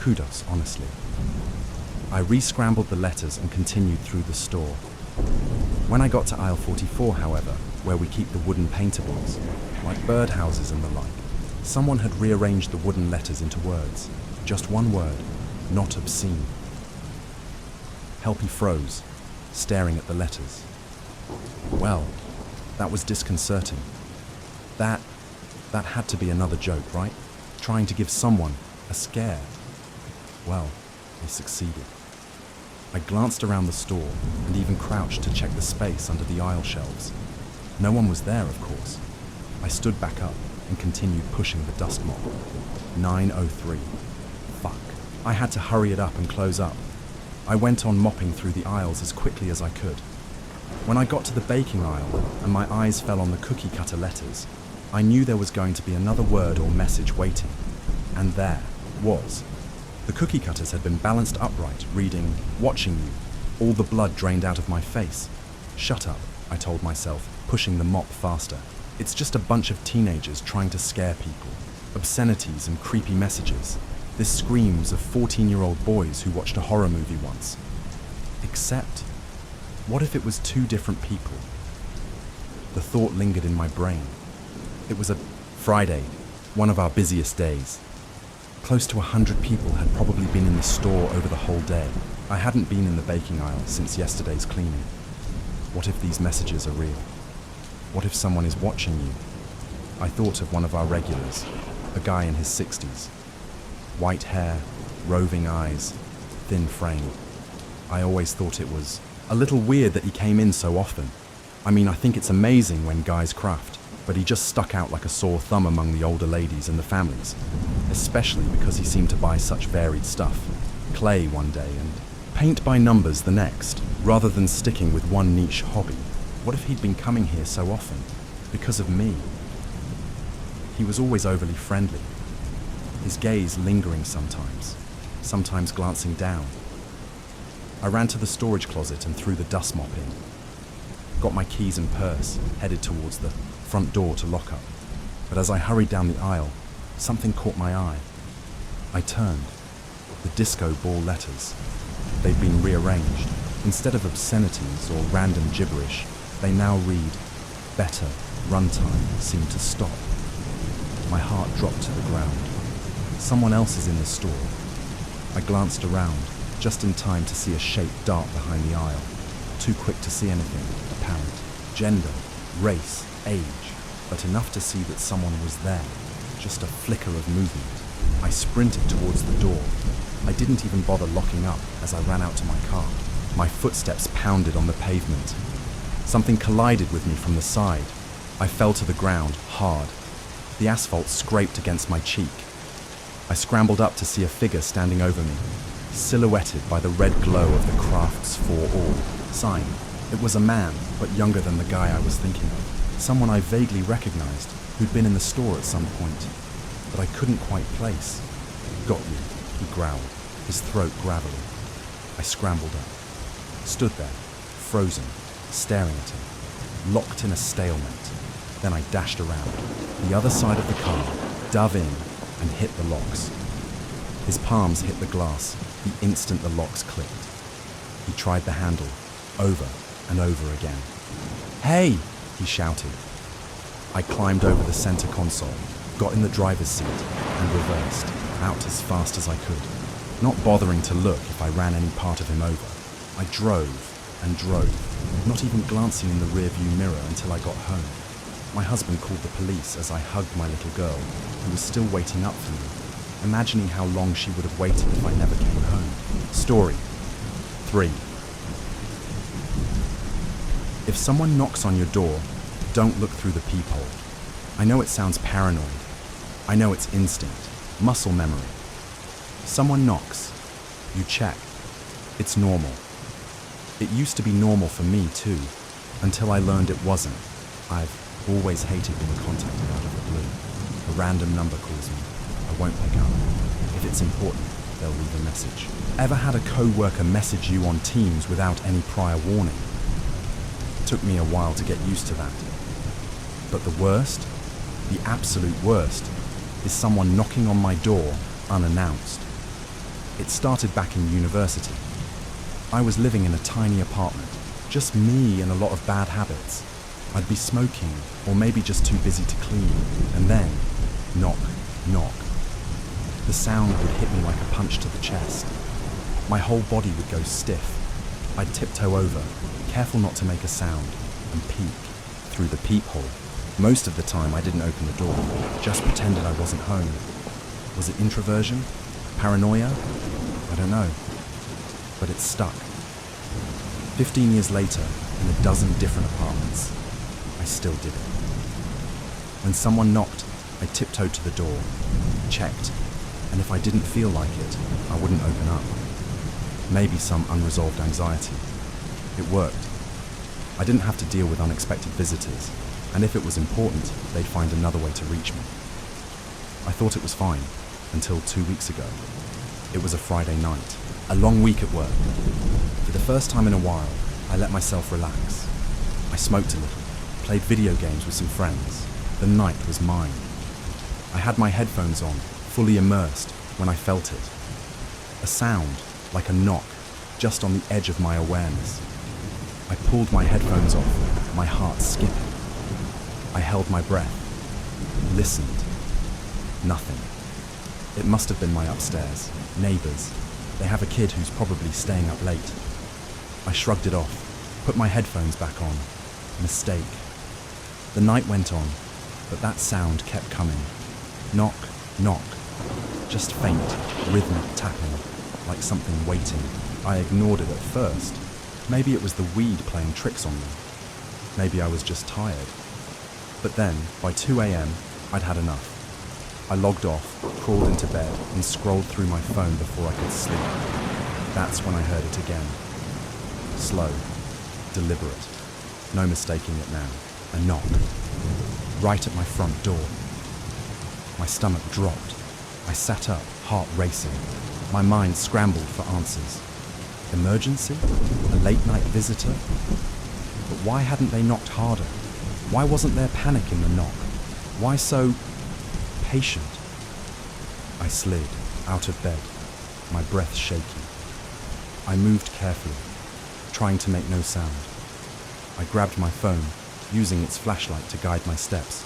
Kudos, honestly. I re-scrambled the letters and continued through the store. When I got to aisle 44, however, where we keep the wooden paintables, like birdhouses and the like, someone had rearranged the wooden letters into words. Just one word, not obscene. Helpy froze, staring at the letters. Well, that was disconcerting. That had to be another joke, right? Trying to give someone a scare. Well, they succeeded. I glanced around the store and even crouched to check the space under the aisle shelves. No one was there, of course. I stood back up and continued pushing the dust mop. 9:03. Fuck. I had to hurry it up and close up. I went on mopping through the aisles as quickly as I could. When I got to the baking aisle and my eyes fell on the cookie cutter letters, I knew there was going to be another word or message waiting. And there was. The cookie cutters had been balanced upright, reading, "Watching you." All the blood drained out of my face. "Shut up," I told myself, pushing the mop faster. It's just a bunch of teenagers trying to scare people. Obscenities and creepy messages. This screams of 14-year-old boys who watched a horror movie once. Except, what if it was two different people? The thought lingered in my brain. It was a Friday, one of our busiest days. Close to 100 people had probably been in the store over the whole day. I hadn't been in the baking aisle since yesterday's cleaning. What if these messages are real? What if someone is watching you? I thought of one of our regulars, a guy in his 60s. White hair, roving eyes, thin frame. I always thought it was a little weird that he came in so often. I mean, I think it's amazing when guys craft, but he just stuck out like a sore thumb among the older ladies and the families, especially because he seemed to buy such varied stuff. Clay one day and paint by numbers the next, rather than sticking with one niche hobby. What if he'd been coming here so often because of me? He was always overly friendly, his gaze lingering sometimes glancing down. I ran to the storage closet and threw the dust mop in. Got my keys and purse, headed towards the front door to lock up. But as I hurried down the aisle, something caught my eye. I turned. The disco ball letters. They'd been rearranged. Instead of obscenities or random gibberish, they now read, "Better, runtime seemed to stop." My heart dropped to the ground. Someone else is in the store. I glanced around, just in time to see a shape dart behind the aisle. Too quick to see anything apparent. Gender, race, age, but enough to see that someone was there. Just a flicker of movement. I sprinted towards the door. I didn't even bother locking up as I ran out to my car. My footsteps pounded on the pavement. Something collided with me from the side. I fell to the ground, hard. The asphalt scraped against my cheek. I scrambled up to see a figure standing over me, silhouetted by the red glow of the Crafts for All sign. It was a man, but younger than the guy I was thinking of. Someone I vaguely recognized, who'd been in the store at some point, but I couldn't quite place. "Got you," he growled, his throat gravelly. I scrambled up, stood there, frozen, staring at him, locked in a stalemate. Then I dashed around, the other side of the car, dove in, and hit the locks. His palms hit the glass the instant the locks clicked. He tried the handle, over and over again. "Hey!" he shouted. I climbed over the center console, got in the driver's seat, and reversed, out as fast as I could, not bothering to look if I ran any part of him over. I drove and drove, not even glancing in the rearview mirror until I got home. My husband called the police as I hugged my little girl, who was still waiting up for me, imagining how long she would have waited if I never came home. Story 3. If someone knocks on your door, don't look through the peephole. I know it sounds paranoid. I know it's instinct, muscle memory. Someone knocks. You check. It's normal. It used to be normal for me too, until I learned it wasn't. I've always hated being contacted out of the blue. A random number calls me. I won't pick up. If it's important, they'll leave a message. Ever had a co-worker message you on Teams without any prior warning? Took me a while to get used to that. But the worst, the absolute worst, is someone knocking on my door unannounced. It started back in university. I was living in a tiny apartment, just me and a lot of bad habits. I'd be smoking, or maybe just too busy to clean, and then, knock, knock. The sound would hit me like a punch to the chest. My whole body would go stiff. I'd tiptoe over, careful not to make a sound, and peek through the peephole. Most of the time I didn't open the door, just pretended I wasn't home. Was it introversion? Paranoia? I don't know. But it stuck. 15 years later, in a dozen different apartments, I still did it. When someone knocked, I tiptoed to the door, checked, and if I didn't feel like it, I wouldn't open up. Maybe some unresolved anxiety. It worked. I didn't have to deal with unexpected visitors, and if it was important, they'd find another way to reach me. I thought it was fine, until 2 weeks ago. It was a Friday night, a long week at work. For the first time in a while, I let myself relax. I smoked a little, played video games with some friends. The night was mine. I had my headphones on, fully immersed, when I felt it. A sound, like a knock, just on the edge of my awareness. I pulled my headphones off, my heart skipping. I held my breath, listened. Nothing. It must have been my upstairs, neighbours. They have a kid who's probably staying up late. I shrugged it off, put my headphones back on. Mistake. The night went on, but that sound kept coming. Knock, knock. Just faint, rhythmic tapping, like something waiting. I ignored it at first. Maybe it was the weed playing tricks on me. Maybe I was just tired. But then, by 2 a.m., I'd had enough. I logged off, crawled into bed, and scrolled through my phone before I could sleep. That's when I heard it again. Slow, deliberate, no mistaking it now. A knock, right at my front door. My stomach dropped. I sat up, heart racing. My mind scrambled for answers. Emergency? A late-night visitor? But why hadn't they knocked harder? Why wasn't there panic in the knock? Why so patient? I slid out of bed, my breath shaky. I moved carefully, trying to make no sound. I grabbed my phone, using its flashlight to guide my steps,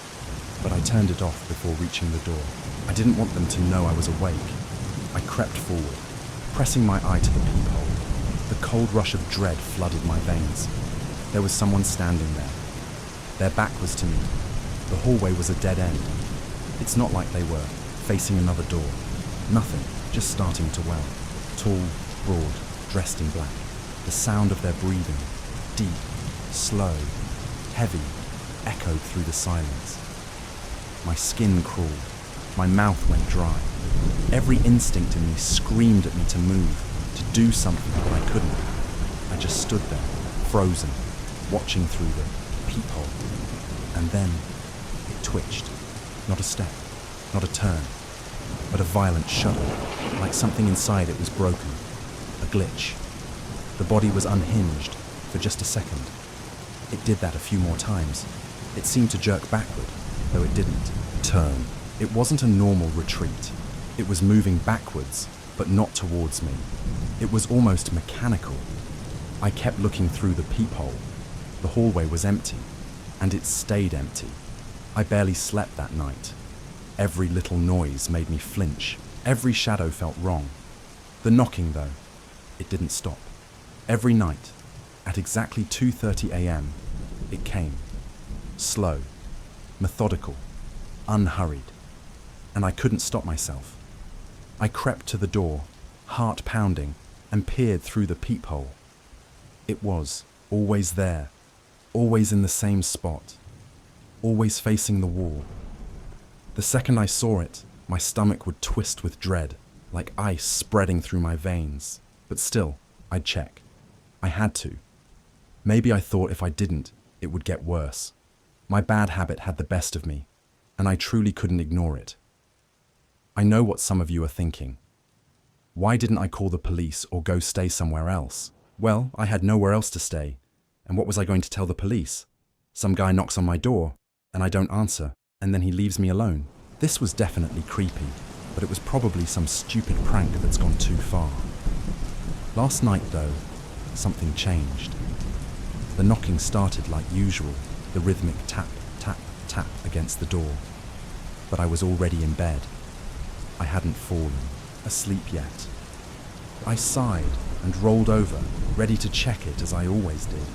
but I turned it off before reaching the door. I didn't want them to know I was awake. I crept forward, pressing my eye to the peephole. The cold rush of dread flooded my veins. There was someone standing there. Their back was to me. The hallway was a dead end. It's not like they were facing another door. Nothing, just starting to well. Tall, broad, dressed in black. The sound of their breathing, deep, slow, heavy, echoed through the silence. My skin crawled. My mouth went dry. Every instinct in me screamed at me to move, to do something, but I couldn't. I just stood there, frozen, watching through the peephole. And then it twitched. Not a step, not a turn, but a violent shudder, like something inside it was broken. A glitch. The body was unhinged for just a second. It did that a few more times. It seemed to jerk backward, though it didn't. Turn. It wasn't a normal retreat. It was moving backwards, but not towards me. It was almost mechanical. I kept looking through the peephole. The hallway was empty, and it stayed empty. I barely slept that night. Every little noise made me flinch. Every shadow felt wrong. The knocking, though, it didn't stop. Every night, at exactly 2:30 a.m., it came. Slow, methodical, unhurried. And I couldn't stop myself. I crept to the door, heart pounding, and peered through the peephole. It was always there, always in the same spot, always facing the wall. The second I saw it, my stomach would twist with dread, like ice spreading through my veins. But still, I'd check. I had to. Maybe I thought if I didn't, it would get worse. My bad habit had the best of me, and I truly couldn't ignore it. I know what some of you are thinking. Why didn't I call the police or go stay somewhere else? Well, I had nowhere else to stay, and what was I going to tell the police? Some guy knocks on my door, and I don't answer, and then he leaves me alone. This was definitely creepy, but it was probably some stupid prank that's gone too far. Last night, though, something changed. The knocking started like usual, the rhythmic tap, tap, tap against the door. But I was already in bed. I hadn't fallen asleep yet. I sighed and rolled over, ready to check it as I always did.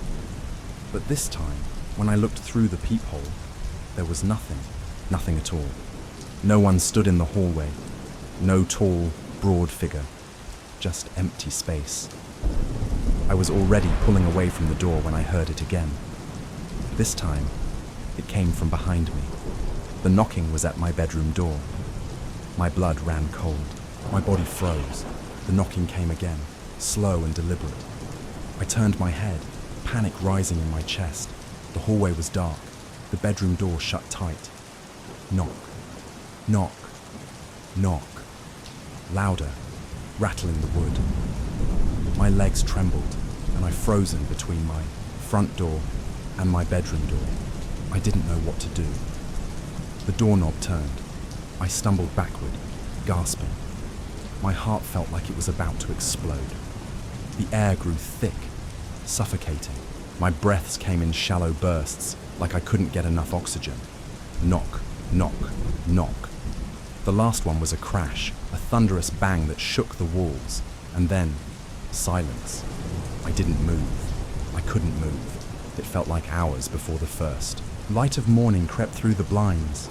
But this time, when I looked through the peephole, there was nothing at all. No one stood in the hallway, no tall, broad figure, just empty space. I was already pulling away from the door when I heard it again. This time, it came from behind me. The knocking was at my bedroom door. My blood ran cold. My body froze. The knocking came again, slow and deliberate. I turned my head, panic rising in my chest. The hallway was dark, the bedroom door shut tight. Knock, knock, knock. Louder, rattling the wood. My legs trembled, and I frozen between my front door and my bedroom door. I didn't know what to do. The doorknob turned. I stumbled backward, gasping. My heart felt like it was about to explode. The air grew thick, suffocating. My breaths came in shallow bursts, like I couldn't get enough oxygen. Knock, knock, knock. The last one was a crash, a thunderous bang that shook the walls, and then silence. I didn't move. I couldn't move. It felt like hours before the first. Light of morning crept through the blinds.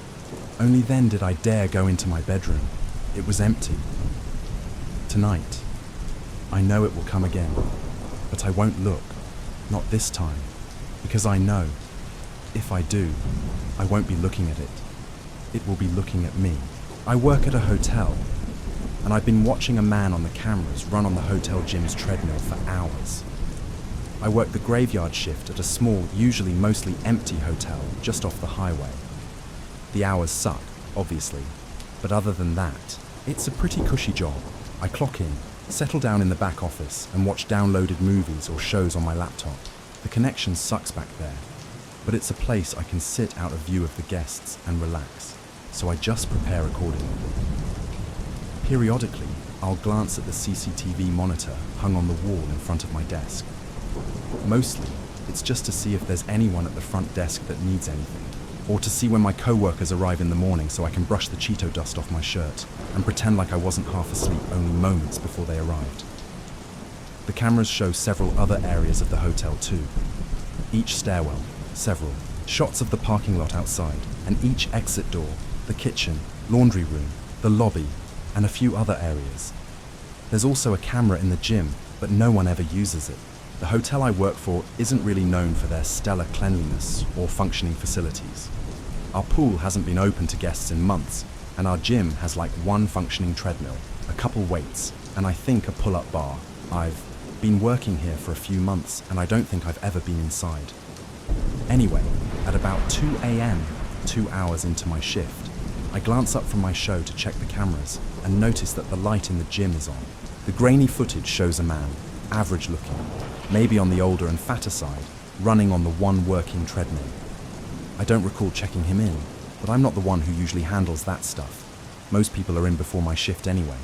Only then did I dare go into my bedroom. It was empty. Tonight, I know it will come again, but I won't look. Not this time, because I know, if I do, I won't be looking at it. It will be looking at me. I work at a hotel, and I've been watching a man on the cameras run on the hotel gym's treadmill for hours. I work the graveyard shift at a small, usually mostly empty hotel just off the highway. The hours suck, obviously, but other than that, it's a pretty cushy job. I clock in, settle down in the back office, and watch downloaded movies or shows on my laptop. The connection sucks back there, but it's a place I can sit out of view of the guests and relax, so I just prepare accordingly. Periodically, I'll glance at the CCTV monitor hung on the wall in front of my desk. Mostly, it's just to see if there's anyone at the front desk that needs anything, or to see when my co-workers arrive in the morning so I can brush the Cheeto dust off my shirt and pretend like I wasn't half asleep only moments before they arrived. The cameras show several other areas of the hotel too. Each stairwell, several, shots of the parking lot outside, and each exit door, the kitchen, laundry room, the lobby, and a few other areas. There's also a camera in the gym, but no one ever uses it. The hotel I work for isn't really known for their stellar cleanliness or functioning facilities. Our pool hasn't been open to guests in months, and our gym has like one functioning treadmill, a couple weights, and I think a pull-up bar. I've been working here for a few months, and I don't think I've ever been inside. Anyway, at about 2 a.m., 2 hours into my shift, I glance up from my show to check the cameras and notice that the light in the gym is on. The grainy footage shows a man, average looking, maybe on the older and fatter side, running on the one working treadmill. I don't recall checking him in, but I'm not the one who usually handles that stuff. Most people are in before my shift anyway.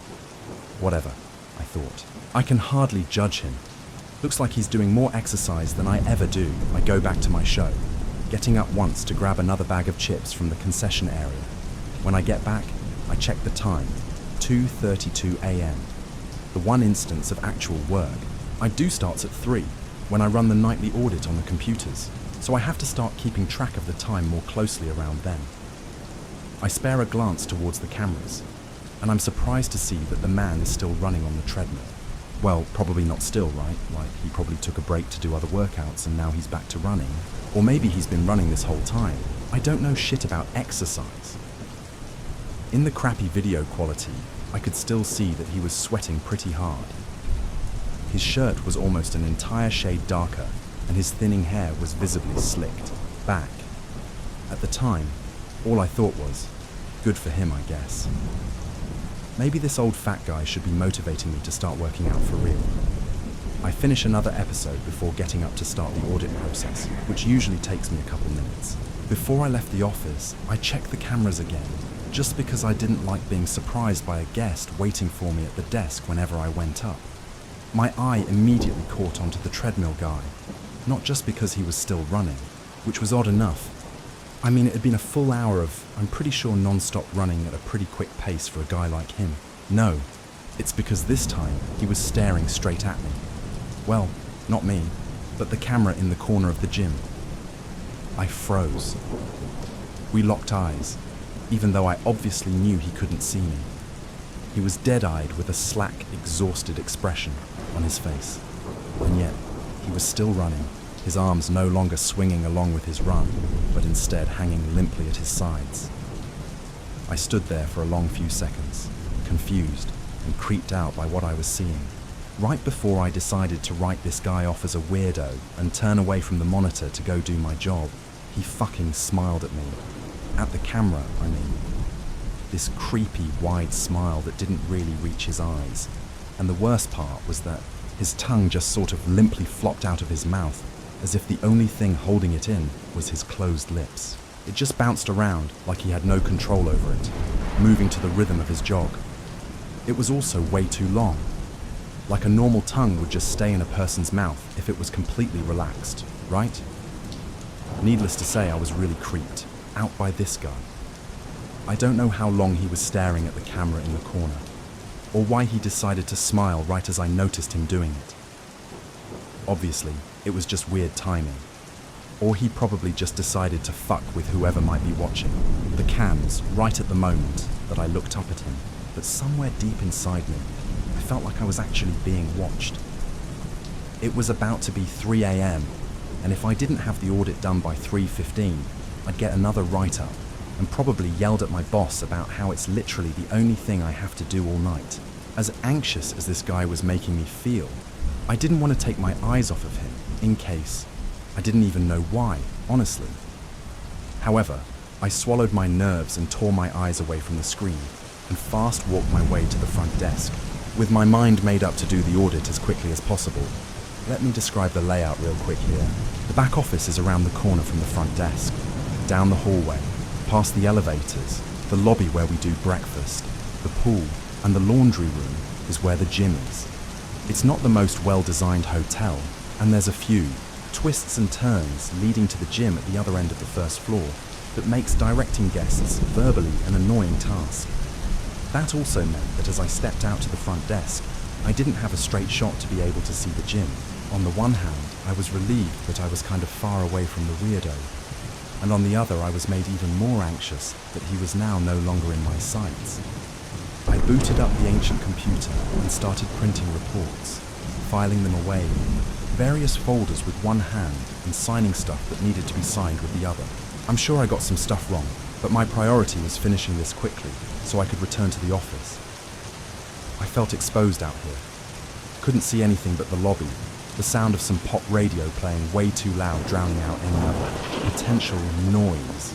Whatever, I thought. I can hardly judge him. Looks like he's doing more exercise than I ever do. I go back to my show, getting up once to grab another bag of chips from the concession area. When I get back, I check the time, 2:32 a.m. The one instance of actual work. I do starts at 3, when I run the nightly audit on the computers, so I have to start keeping track of the time more closely around then. I spare a glance towards the cameras, and I'm surprised to see that the man is still running on the treadmill. Well, probably not still, right? Like, he probably took a break to do other workouts and now he's back to running. Or maybe he's been running this whole time. I don't know shit about exercise. In the crappy video quality, I could still see that he was sweating pretty hard. His shirt was almost an entire shade darker, and his thinning hair was visibly slicked back. At the time, all I thought was, good for him, I guess. Maybe this old fat guy should be motivating me to start working out for real. I finish another episode before getting up to start the audit process, which usually takes me a couple minutes. Before I left the office, I checked the cameras again, just because I didn't like being surprised by a guest waiting for me at the desk whenever I went up. My eye immediately caught onto the treadmill guy, not just because he was still running, which was odd enough. I mean, it had been a full hour of, I'm pretty sure, non-stop running at a pretty quick pace for a guy like him. No, it's because this time he was staring straight at me. Well, not me, but the camera in the corner of the gym. I froze. We locked eyes, even though I obviously knew he couldn't see me. He was dead-eyed with a slack, exhausted expression on his face, and yet he was still running, his arms no longer swinging along with his run, but instead hanging limply at his sides. I stood there for a long few seconds, confused, and creeped out by what I was seeing. Right before I decided to write this guy off as a weirdo and turn away from the monitor to go do my job, he fucking smiled at me. At the camera, I mean. This creepy, wide smile that didn't really reach his eyes. And the worst part was that his tongue just sort of limply flopped out of his mouth, as if the only thing holding it in was his closed lips. It just bounced around like he had no control over it, moving to the rhythm of his jog. It was also way too long. Like a normal tongue would just stay in a person's mouth if it was completely relaxed, right? Needless to say, I was really creeped out by this guy. I don't know how long he was staring at the camera in the corner, or why he decided to smile right as I noticed him doing it. Obviously, it was just weird timing. Or he probably just decided to fuck with whoever might be watching the cams right at the moment that I looked up at him. But somewhere deep inside me, I felt like I was actually being watched. It was about to be 3 a.m, and if I didn't have the audit done by 3:15, I'd get another write-up and probably yelled at my boss about how it's literally the only thing I have to do all night. As anxious as this guy was making me feel, I didn't want to take my eyes off of him in case. I didn't even know why, honestly. However, I swallowed my nerves and tore my eyes away from the screen and fast walked my way to the front desk, with my mind made up to do the audit as quickly as possible. Let me describe the layout real quick here. The back office is around the corner from the front desk, down the hallway, past the elevators, the lobby where we do breakfast, the pool, and the laundry room is where the gym is. It's not the most well-designed hotel, and there's a few twists and turns leading to the gym at the other end of the first floor that makes directing guests verbally an annoying task. That also meant that as I stepped out to the front desk, I didn't have a straight shot to be able to see the gym. On the one hand, I was relieved that I was kind of far away from the weirdo, and on the other I was made even more anxious that he was now no longer in my sights. I booted up the ancient computer and started printing reports, filing them away in various folders with one hand and signing stuff that needed to be signed with the other. I'm sure I got some stuff wrong, but my priority was finishing this quickly so I could return to the office. I felt exposed out here. Couldn't see anything but the lobby, the sound of some pop radio playing way too loud, drowning out any other potential noise.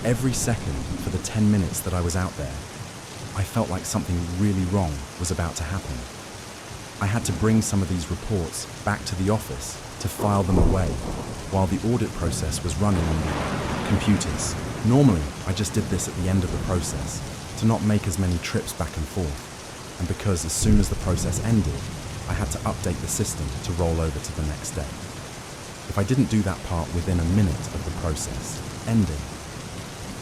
Every second for the 10 minutes that I was out there, I felt like something really wrong was about to happen. I had to bring some of these reports back to the office to file them away while the audit process was running on the computers. Normally, I just did this at the end of the process to not make as many trips back and forth, and because as soon as the process ended, I had to update the system to roll over to the next day. If I didn't do that part within a minute of the process ending,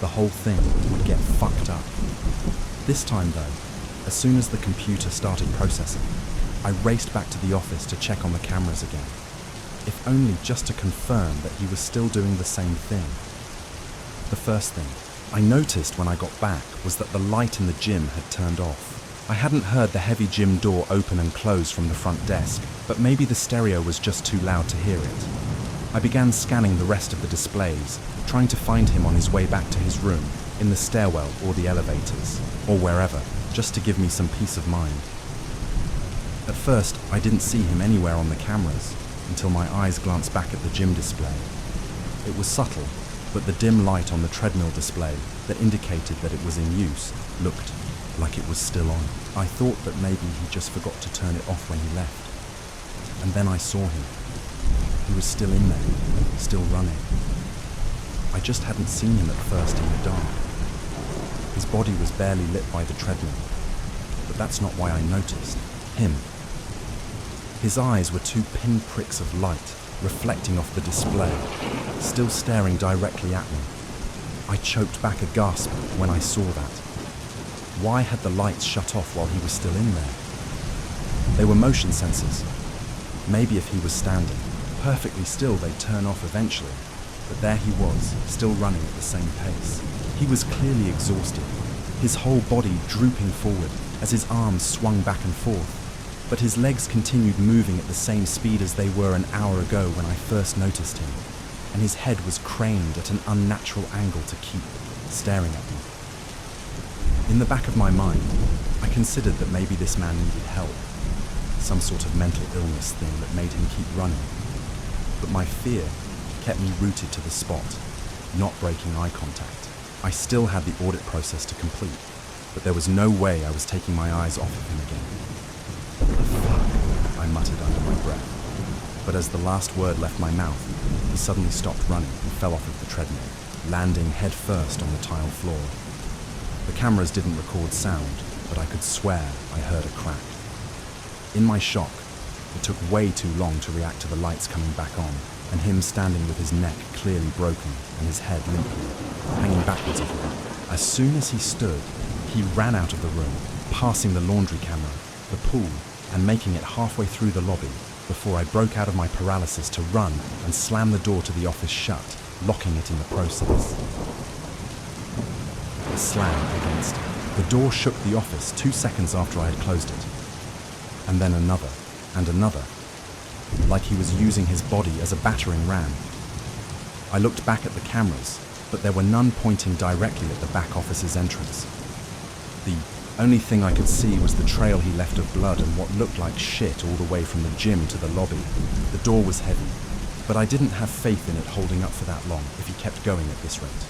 the whole thing would get fucked up. This time though, as soon as the computer started processing, I raced back to the office to check on the cameras again, if only just to confirm that he was still doing the same thing. The first thing I noticed when I got back was that the light in the gym had turned off. I hadn't heard the heavy gym door open and close from the front desk, but maybe the stereo was just too loud to hear it. I began scanning the rest of the displays, trying to find him on his way back to his room, in the stairwell or the elevators, or wherever, just to give me some peace of mind. At first, I didn't see him anywhere on the cameras, until my eyes glanced back at the gym display. It was subtle, but the dim light on the treadmill display that indicated that it was in use looked like it was still on. I thought that maybe he just forgot to turn it off when he left. And then I saw him. He was still in there, still running. I just hadn't seen him at first in the dark. His body was barely lit by the treadmill, but that's not why I noticed him. His eyes were two pinpricks of light reflecting off the display, still staring directly at me. I choked back a gasp when I saw that. Why had the lights shut off while he was still in there? They were motion sensors. Maybe if he was standing perfectly still, they'd turn off eventually, but there he was, still running at the same pace. He was clearly exhausted, his whole body drooping forward as his arms swung back and forth, but his legs continued moving at the same speed as they were an hour ago when I first noticed him, and his head was craned at an unnatural angle to keep staring at me. In the back of my mind, I considered that maybe this man needed help, some sort of mental illness thing that made him keep running. But my fear kept me rooted to the spot, not breaking eye contact. I still had the audit process to complete, but there was no way I was taking my eyes off of him again. "What the fuck?" I muttered under my breath. But as the last word left my mouth, he suddenly stopped running and fell off of the treadmill, landing head first on the tile floor. The cameras didn't record sound, but I could swear I heard a crack. In my shock, it took way too long to react to the lights coming back on, and him standing with his neck clearly broken and his head limply, hanging backwards of me. As soon as he stood, he ran out of the room, passing the laundry camera, the pool, and making it halfway through the lobby, before I broke out of my paralysis to run and slam the door to the office shut, locking it in the process. A slam against it. The door shook the office 2 seconds after I had closed it. And then another, and another, like he was using his body as a battering ram. I looked back at the cameras, but there were none pointing directly at the back office's entrance. The only thing I could see was the trail he left of blood and what looked like shit all the way from the gym to the lobby. The door was heavy, but I didn't have faith in it holding up for that long if he kept going at this rate.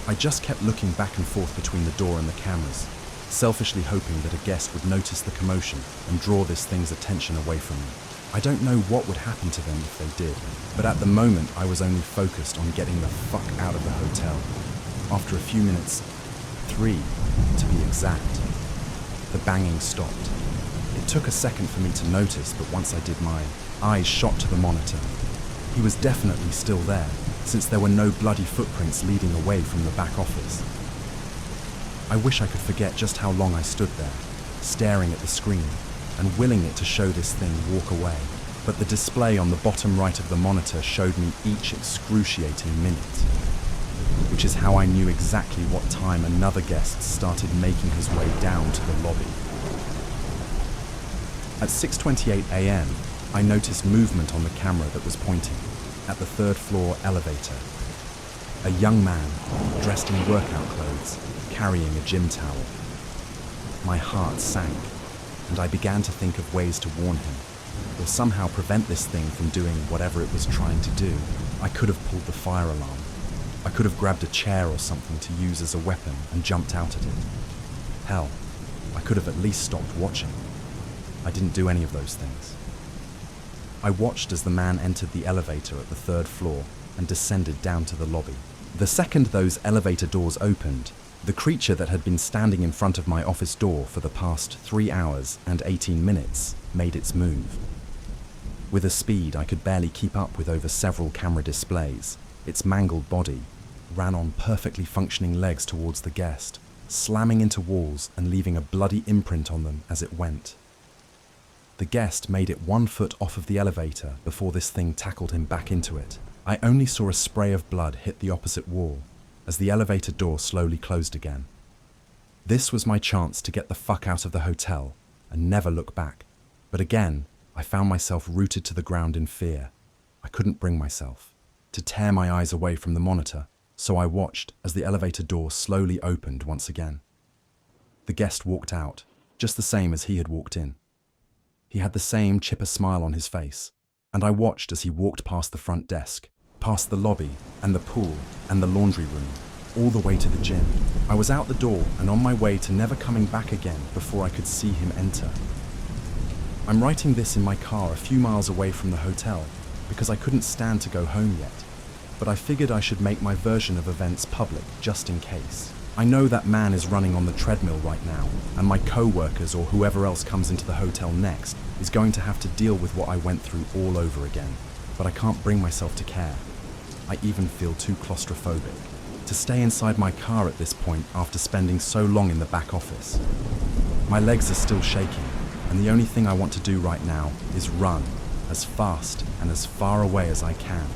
I just kept looking back and forth between the door and the cameras, selfishly hoping that a guest would notice the commotion and draw this thing's attention away from me. I don't know what would happen to them if they did, but at the moment I was only focused on getting the fuck out of the hotel. After a few minutes, 3 to be exact, the banging stopped. It took a second for me to notice, but once I did, my eyes shot to the monitor. He was definitely still there, since there were no bloody footprints leading away from the back office. I wish I could forget just how long I stood there, staring at the screen and willing it to show this thing walk away, but the display on the bottom right of the monitor showed me each excruciating minute, which is how I knew exactly what time another guest started making his way down to the lobby. At 6:28 a.m., I noticed movement on the camera that was pointing at the third floor elevator. A young man, dressed in workout clothes, carrying a gym towel. My heart sank, and I began to think of ways to warn him, or somehow prevent this thing from doing whatever it was trying to do. I could have pulled the fire alarm. I could have grabbed a chair or something to use as a weapon and jumped out at it. Hell, I could have at least stopped watching. I didn't do any of those things. I watched as the man entered the elevator at the third floor and descended down to the lobby. The second those elevator doors opened, the creature that had been standing in front of my office door for the past 3 hours and 18 minutes made its move. With a speed I could barely keep up with over several camera displays, its mangled body ran on perfectly functioning legs towards the guest, slamming into walls and leaving a bloody imprint on them as it went. The guest made it 1 foot off of the elevator before this thing tackled him back into it. I only saw a spray of blood hit the opposite wall as the elevator door slowly closed again. This was my chance to get the fuck out of the hotel and never look back. But again, I found myself rooted to the ground in fear. I couldn't bring myself to tear my eyes away from the monitor, so I watched as the elevator door slowly opened once again. The guest walked out, just the same as he had walked in. He had the same chipper smile on his face, and I watched as he walked past the front desk, past the lobby and the pool and the laundry room, all the way to the gym. I was out the door and on my way to never coming back again before I could see him enter. I'm writing this in my car a few miles away from the hotel because I couldn't stand to go home yet, but I figured I should make my version of events public just in case. I know that man is running on the treadmill right now, and my co-workers or whoever else comes into the hotel next is going to have to deal with what I went through all over again, but I can't bring myself to care. I even feel too claustrophobic to stay inside my car at this point after spending so long in the back office. My legs are still shaking, and the only thing I want to do right now is run as fast and as far away as I can.